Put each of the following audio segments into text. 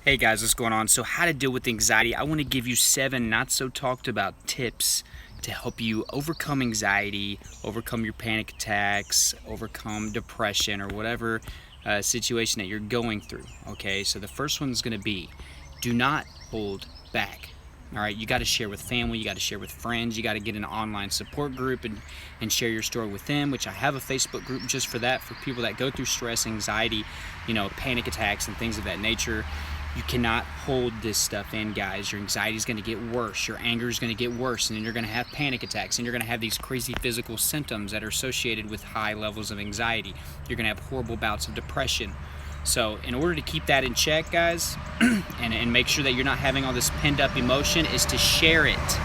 Hey guys, what's going on? So, how to deal with anxiety. I want to give you 7 not so talked about tips to help you overcome anxiety, overcome your panic attacks, overcome depression, or whatever situation that you're going through. Okay, so the first one is going to be do not hold back. All right, you got to share with family, you got to share with friends, you got to get an online support group and share your story with them, which I have a Facebook group just for that, for people that go through stress, anxiety, panic attacks, and things of that nature. You cannot hold this stuff in, guys. Your anxiety is going to get worse. Your anger is going to get worse. And then you're going to have panic attacks. And you're going to have these crazy physical symptoms that are associated with high levels of anxiety. You're going to have horrible bouts of depression. So, in order to keep that in check, guys, and make sure that you're not having all this pinned up emotion, is to share it.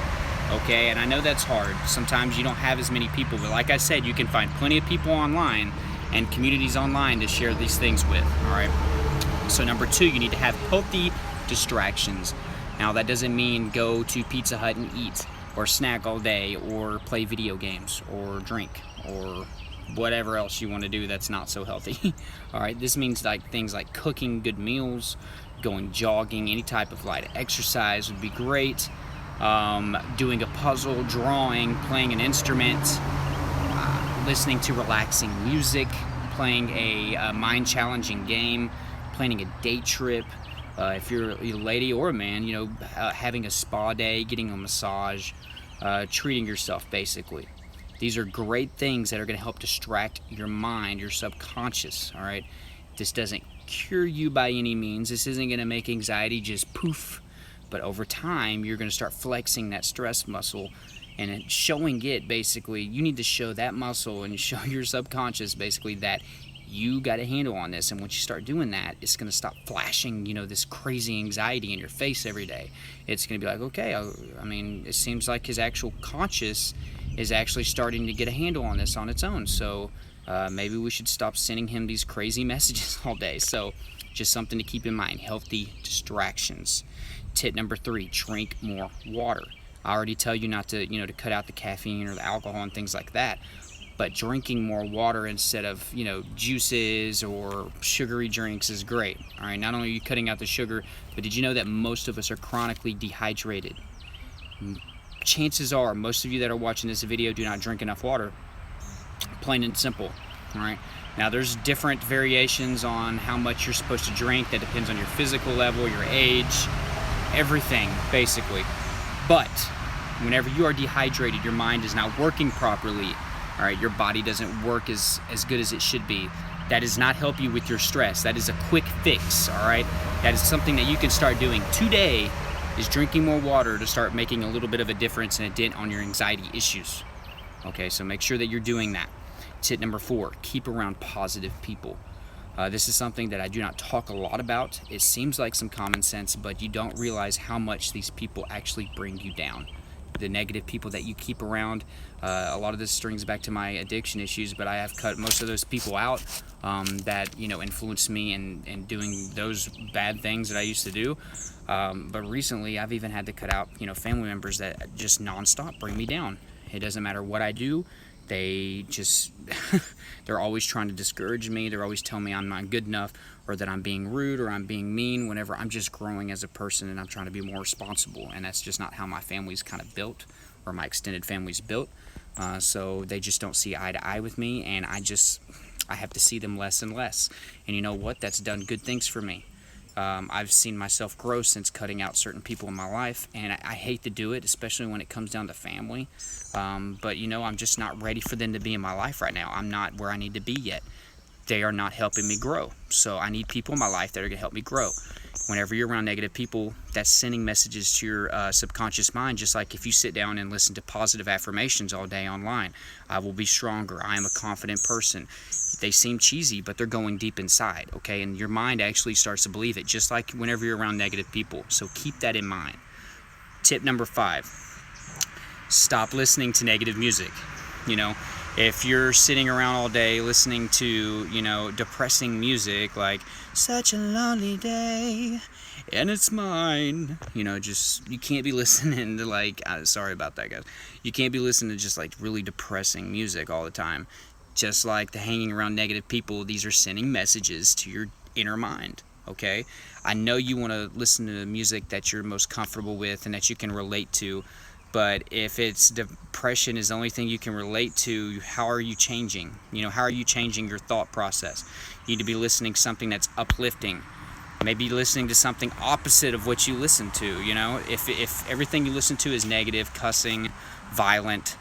Okay? And I know that's hard. Sometimes you don't have as many people. But like I said, you can find plenty of people online and communities online to share these things with. All right? So number 2, you need to have healthy distractions. Now that doesn't mean go to Pizza Hut and eat, or snack all day, or play video games, or drink, or whatever else you want to do that's not so healthy. All right, this means like things like cooking good meals, going jogging, any type of light exercise would be great. Doing a puzzle, drawing, playing an instrument, listening to relaxing music, playing a mind-challenging game, planning a day trip. If you're a lady or a man, having a spa day, getting a massage, treating yourself basically. These are great things that are going to help distract your mind, your subconscious. All right, this doesn't cure you by any means. This isn't going to make anxiety just poof, but over time you're going to start flexing that stress muscle and showing it. Basically, you need to show that muscle and show your subconscious basically that you got a handle on this. And once you start doing that, it's going to stop flashing this crazy anxiety in your face every day. It's going to be like, okay, I mean, it seems like his actual conscious is actually starting to get a handle on this on its own. So maybe we should stop sending him these crazy messages all day. So just something to keep in mind: healthy distractions. Tip number 3, drink more water. I already tell you not to to cut out the caffeine or the alcohol and things like that, but drinking more water instead of juices or sugary drinks is great. All right, not only are you cutting out the sugar, but did you know that most of us are chronically dehydrated? Chances are most of you that are watching this video do not drink enough water, plain and simple. All right, now there's different variations on how much you're supposed to drink. That depends on your physical level, your age, everything basically. But whenever you are dehydrated, your mind is not working properly. All right, your body doesn't work as good as it should be. That does not help you with your stress. That is a quick fix. All right, that is something that you can start doing today, is drinking more water to start making a little bit of a difference and a dent on your anxiety issues. Okay, so make sure that you're doing that. Tip number 4, keep around positive people. This is something that I do not talk a lot about. It seems like some common sense, but you don't realize how much these people actually bring you down. The negative people that you keep around, a lot of this strings back to my addiction issues, but I have cut most of those people out that influenced me in doing those bad things that I used to do. But recently I've even had to cut out family members that just nonstop bring me down. It doesn't matter what I do, they just they're always trying to discourage me. They're always telling me I'm not good enough, or that I'm being rude, or I'm being mean, whenever I'm just growing as a person and I'm trying to be more responsible. And that's just not how my family's kind of built, or my extended family's built. So they just don't see eye to eye with me, and I have to see them less and less. And you know what? That's done good things for me. I've seen myself grow since cutting out certain people in my life, and I hate to do it, especially when it comes down to family. But I'm just not ready for them to be in my life right now. I'm not where I need to be yet. They are not helping me grow. So I need people in my life that are going to help me grow. Whenever you're around negative people, that's sending messages to your subconscious mind, just like if you sit down and listen to positive affirmations all day online. I will be stronger. I am a confident person. They seem cheesy, but they're going deep inside, okay? And your mind actually starts to believe it, just like whenever you're around negative people. So keep that in mind. Tip number 5, stop listening to negative music. If you're sitting around all day listening to, depressing music like "Such a Lonely Day and It's Mine," you can't be listening to sorry about that, guys. You can't be listening to just really depressing music all the time. Just like the hanging around negative people, these are sending messages to your inner mind. okay? I know you want to listen to music that you're most comfortable with and that you can relate to, but if it's depression is the only thing you can relate to, how are you changing? You know, how are you changing your thought process? You need to be listening to something that's uplifting. Maybe listening to something opposite of what you listen to, you know? If everything you listen to is negative, cussing, violent,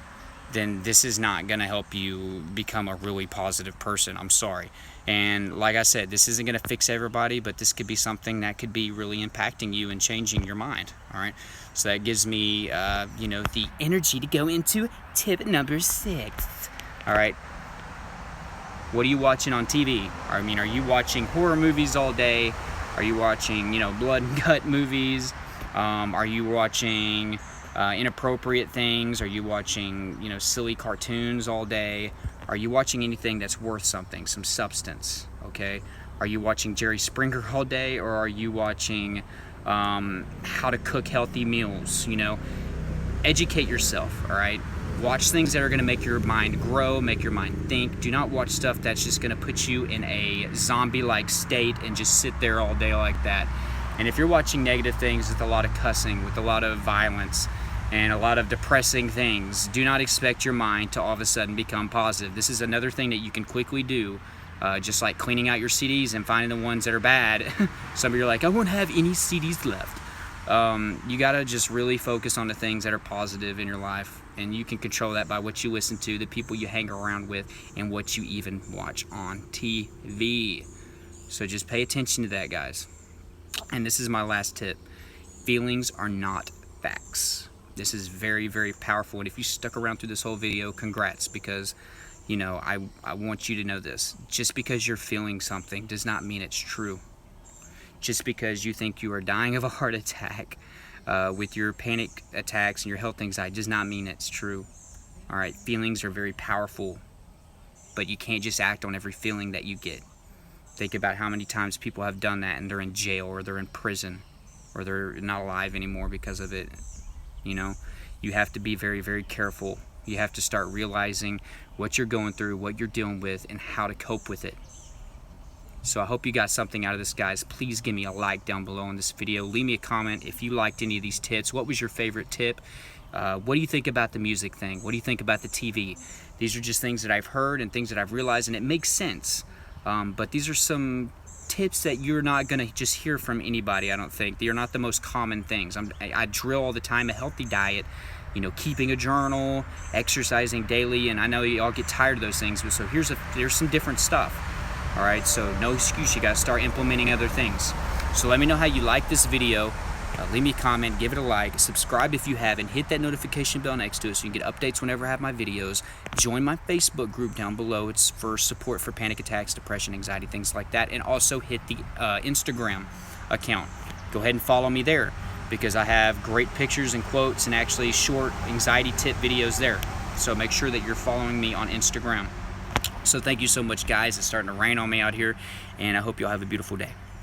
then this is not going to help you become a really positive person. I'm sorry. And like I said, this isn't going to fix everybody, but this could be something that could be really impacting you and changing your mind. All right. So that gives me, you know, the energy to go into tip number 6. All right. What are you watching on TV? I mean, are you watching horror movies all day? Are you watching, you know, blood and gut movies? Are you watching inappropriate things? Are you watching, you know, silly cartoons all day? Are you watching anything that's worth something, some substance? Okay. Are you watching Jerry Springer all day, or are you watching how to cook healthy meals? You know, educate yourself. All right. Watch things that are going to make your mind grow, make your mind think. Do not watch stuff that's just going to put you in a zombie-like state and just sit there all day like that. And if you're watching negative things with a lot of cussing, with a lot of violence, and a lot of depressing things, do not expect your mind to all of a sudden become positive. This is another thing that you can quickly do, just like cleaning out your CDs and finding the ones that are bad. Some of you are like, I won't have any CDs left. You gotta just really focus on the things that are positive in your life, and you can control that by what you listen to, the people you hang around with, and what you even watch on TV. So just pay attention to that, guys. And this is my last tip. Feelings are not facts. This is very, very powerful, and if you stuck around through this whole video, congrats, because, you know, I want you to know this. Just because you're feeling something does not mean it's true. Just because you think you are dying of a heart attack with your panic attacks and your health anxiety does not mean it's true. All right, feelings are very powerful, but you can't just act on every feeling that you get. Think about how many times people have done that and they're in jail, or they're in prison, or they're not alive anymore because of it. You know, you have to be very, very careful. You have to start realizing what you're going through, what you're dealing with, and how to cope with it. So I hope you got something out of this, guys. Please give me a like down below in this video. Leave me a comment if you liked any of these tips. What was your favorite tip? What do you think about the music thing? What do you think about the TV? These are just things that I've heard and things that I've realized, and it makes sense. But these are some tips that you're not going to just hear from anybody, I don't think. They are not the most common things. I drill all the time a healthy diet, you know, keeping a journal, exercising daily, and I know you all get tired of those things, but so here's some different stuff. All right, so no excuse. You got to start implementing other things. So let me know how you like this video. Leave me a comment, give it a like, subscribe if you haven't, hit that notification bell next to it so you can get updates whenever I have my videos. Join my Facebook group down below. It's for support for panic attacks, depression, anxiety, things like that. And also hit the Instagram account. Go ahead and follow me there, because I have great pictures and quotes and actually short anxiety tip videos there. So make sure that you're following me on Instagram. So thank you so much, guys. It's starting to rain on me out here, and I hope you all have a beautiful day.